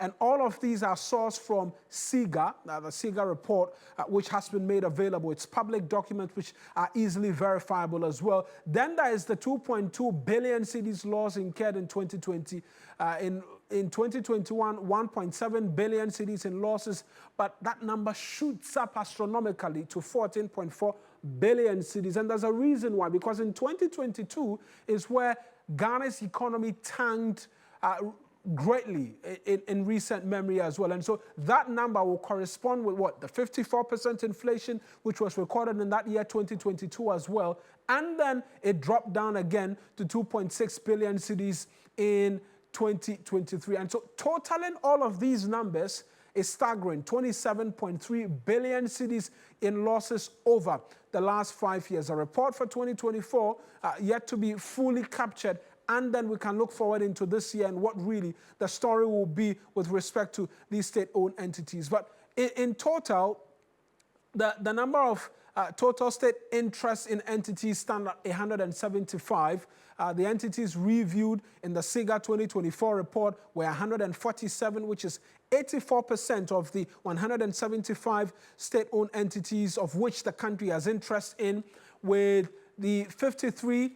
And all of these are sourced from SIGA, the SIGA report, which has been made available. It's public documents which are easily verifiable as well. Then there is the 2.2 billion cedis loss incurred in 2020. In 2021, 1.7 billion cedis in losses, but that number shoots up astronomically to 14.4 billion cedis. And there's a reason why, because in 2022 is where Ghana's economy tanked greatly in recent memory as well. And so that number will correspond with what? The 54% inflation, which was recorded in that year, 2022 as well. And then it dropped down again to 2.6 billion cedis in 2023. And so totaling all of these numbers is staggering, 27.3 billion cedis in losses over the last 5 years. A report for 2024 yet to be fully captured, and then we can look forward into this year and what really the story will be with respect to these state-owned entities. But in total, the number of total state interest in entities stand at 175. The entities reviewed in the SIGA 2024 report were 147, which is 84% of the 175 state-owned entities of which the country has interest in, with the 53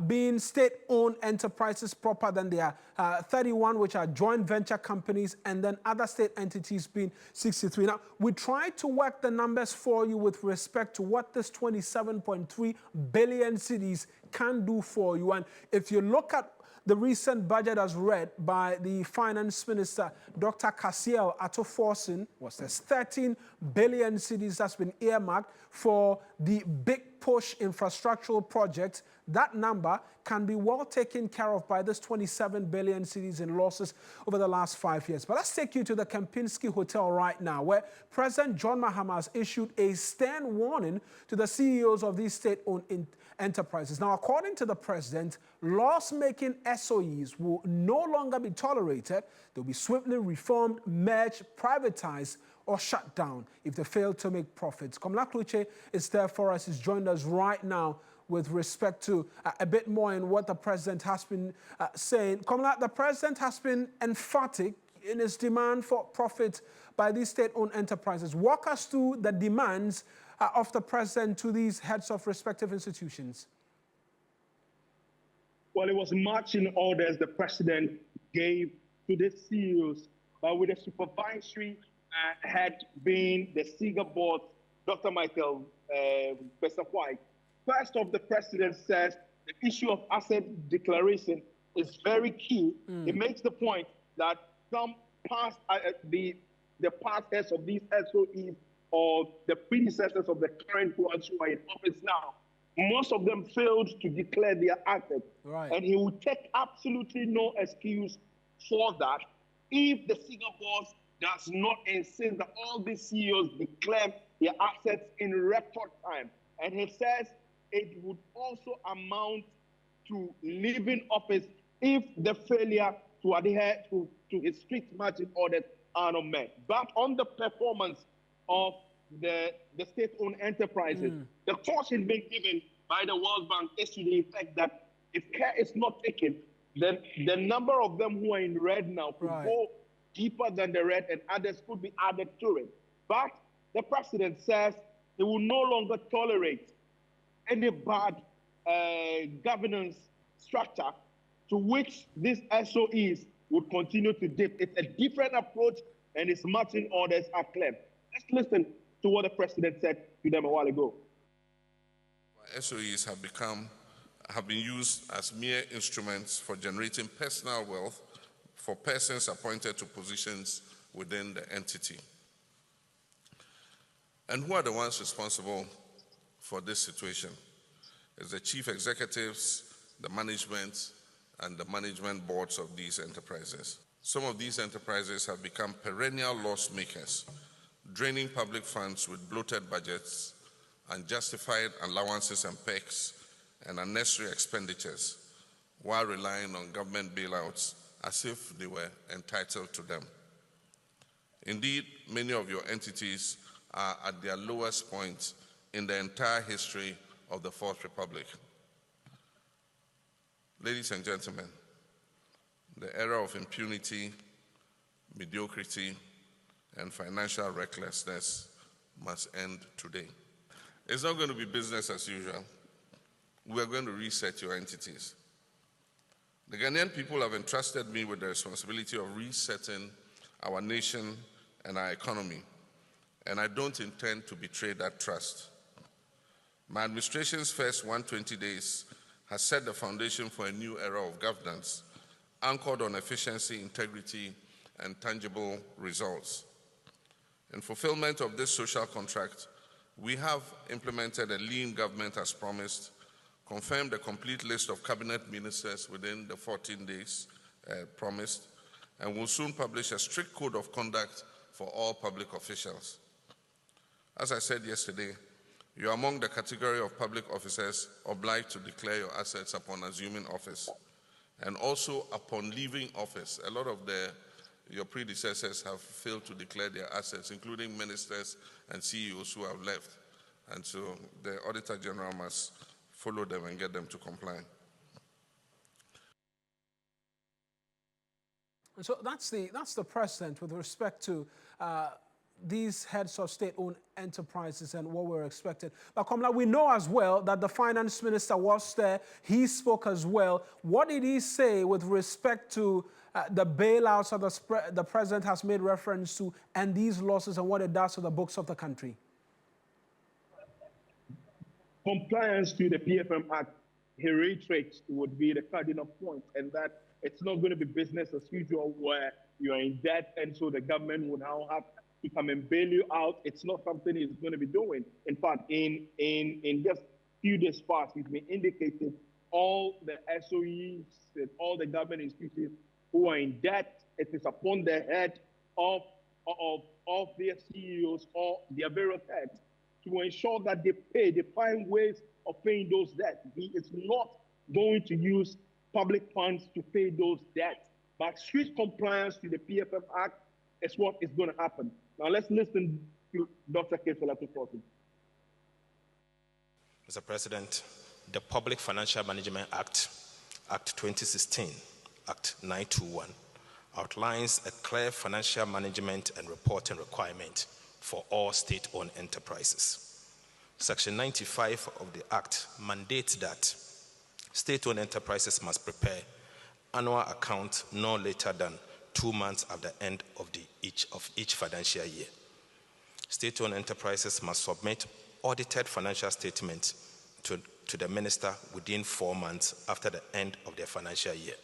being state-owned enterprises proper. Then there are 31 which are joint venture companies, and then other state entities being 63. Now, we tried to work the numbers for you with respect to what this 27.3 billion cedis can do for you. And if you look at the recent budget as read by the Finance Minister, Dr. Kasiel Atto-Forson, there's 13 billion cedis that's been earmarked for the big push infrastructural project. That number can be well taken care of by this 27 billion cedis in losses over the last 5 years. But let's take you to the Kempinski Hotel right now, where President John Mahama has issued a stern warning to the CEOs of these state-owned enterprises. Now, according to the president, loss-making SOEs will no longer be tolerated. They'll be swiftly reformed, merged, privatized, or shut down if they fail to make profits. Komla Kluche is there for us. He's joined us right now with respect to a bit more in what the president has been saying. Komla, the president has been emphatic in his demand for profit by these state-owned enterprises. Walk us through the demands of the president to these heads of respective institutions. Well, it was marching orders the president gave to the CEOs, with the supervisory head being the SIGA board, Dr. Michael White. First off, the president says the issue of asset declaration is very key. It makes the point that some past the past heads of these SOEs or the predecessors of the current ones who are in office now, most of them failed to declare their assets. Right. And he will take absolutely no excuse for that if the SIGA boss does not insist that all these CEOs declare their assets in record time. And he says it would also amount to leaving office if the failure to adhere to his strict marching orders are not met. But on the performance of the state-owned enterprises, the caution being given by the World Bank is to the effect that if care is not taken, then the number of them who are in red now could go deeper than the red, and others could be added to it. But the president says he will no longer tolerate any bad governance structure to which these SOEs would continue to dip. It's a different approach, and his marching orders are clear. Let's listen to what the president said to them a while ago. SOEs have been used as mere instruments for generating personal wealth for persons appointed to positions within the entity. And who are the ones responsible for this situation? It's the chief executives, the management, and the management boards of these enterprises. Some of these enterprises have become perennial loss makers, draining public funds with bloated budgets, unjustified allowances and perks, and unnecessary expenditures, while relying on government bailouts as if they were entitled to them. Indeed, many of your entities are at their lowest point in the entire history of the Fourth Republic. Ladies and gentlemen, the era of impunity mediocrity, and financial recklessness must end today. It's not going to be business as usual. We are going to reset your entities. The Ghanaian people have entrusted me with the responsibility of resetting our nation and our economy, and I don't intend to betray that trust. My administration's first 120 days has set the foundation for a new era of governance, anchored on efficiency, integrity, and tangible results. In fulfillment of this social contract, we have implemented a lean government as promised, confirmed a complete list of cabinet ministers within the 14 days promised, and will soon publish a strict code of conduct for all public officials. As I said yesterday, you are among the category of public officers obliged to declare your assets upon assuming office and also upon leaving office. A lot of your predecessors have failed to declare their assets, including ministers and CEOs who have left. And so the Auditor General must follow them and get them to comply. So that's the precedent with respect to these heads of state-owned enterprises and what we're expected. But Komla, we know as well that the finance minister was there. He spoke as well. What did he say with respect to the bailouts that the president has made reference to and these losses and what it does to the books of the country? Compliance to the PFM Act, he reiterates, would be the cardinal point, and that it's not going to be business as usual where you are in debt and so the government will now have to come and bail you out. It's not something he's going to be doing. In fact, in just few days past, he's been indicating all the SOEs and all the government institutions who are in debt, it is upon the head of their CEOs or their various heads to ensure that they find ways of paying those debts. He is not going to use public funds to pay those debts, but strict compliance to the PFM Act is what is going to happen. Now let's listen to Dr. Kesola Tufosi. Mr. President, the Public Financial Management Act, Act 2016, Act 921, outlines a clear financial management and reporting requirement for all state-owned enterprises. Section 95 of the Act mandates that state-owned enterprises must prepare annual accounts no later than 2 months at the end of each financial year. State-owned enterprises must submit audited financial statements to the minister within 4 months after the end of their financial year.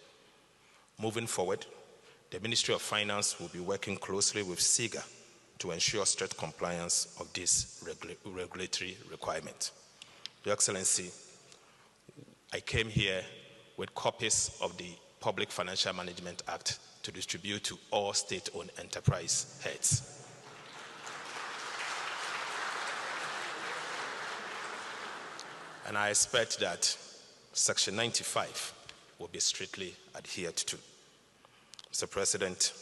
Moving forward, the Ministry of Finance will be working closely with SIGA to ensure strict compliance of this regulatory requirement. Your Excellency, I came here with copies of the Public Financial Management Act to distribute to all state-owned enterprise heads. And I expect that Section 95 will be strictly adhered to. Mr. President,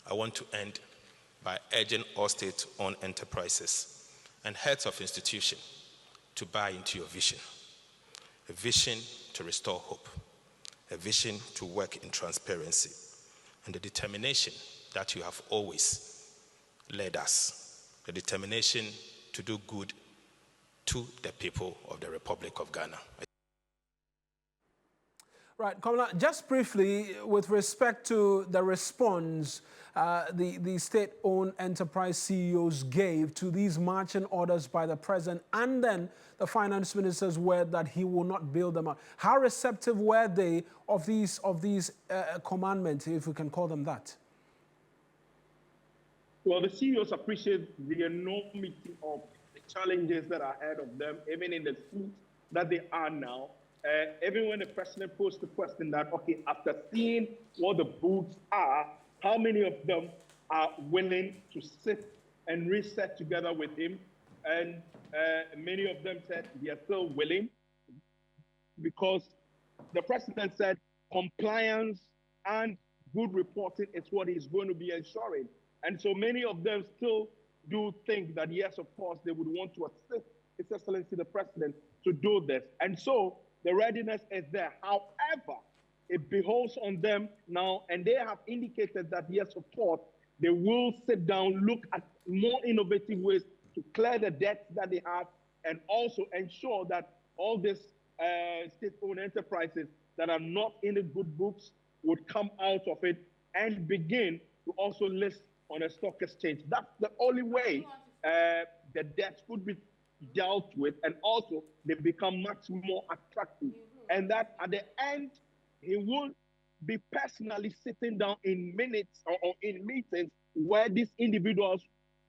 I want to end by urging all state-owned enterprises and heads of institutions to buy into your vision. A vision to restore hope, a vision to work in transparency, and the determination that you have always led us, the determination to do good to the people of the Republic of Ghana. Right, Kamala, just briefly, with respect to the response the state-owned enterprise CEOs gave to these marching orders by the president and then the finance minister's word that he will not bail them out. How receptive were they of these commandments, if we can call them that? Well, the CEOs appreciate the enormity of the challenges that are ahead of them, even in the seat that they are now. Even when the president posed the question that, okay, after seeing what the boots are, how many of them are willing to sit and reset together with him? And many of them said they are still willing, because the president said compliance and good reporting is what he's going to be ensuring. And so many of them still do think that, yes, of course, they would want to assist His Excellency the President to do this. And so the readiness is there. However, it behoves on them now, and they have indicated that yes, of course, they will sit down, look at more innovative ways to clear the debts that they have, and also ensure that all these state-owned enterprises that are not in the good books would come out of it and begin to also list on a stock exchange. That's the only way the debts could be dealt with, and also they become much more attractive. And that at the end, he will be personally sitting down in minutes or in meetings where these individuals,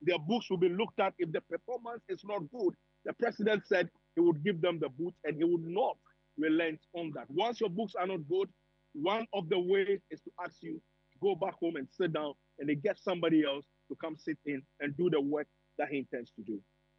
their books will be looked at. If the performance is not good, the president said he would give them the boot and he would not relent on that. Once your books are not good, one of the ways is to ask you to go back home and sit down, and they get somebody else to come sit in and do the work that he intends to do.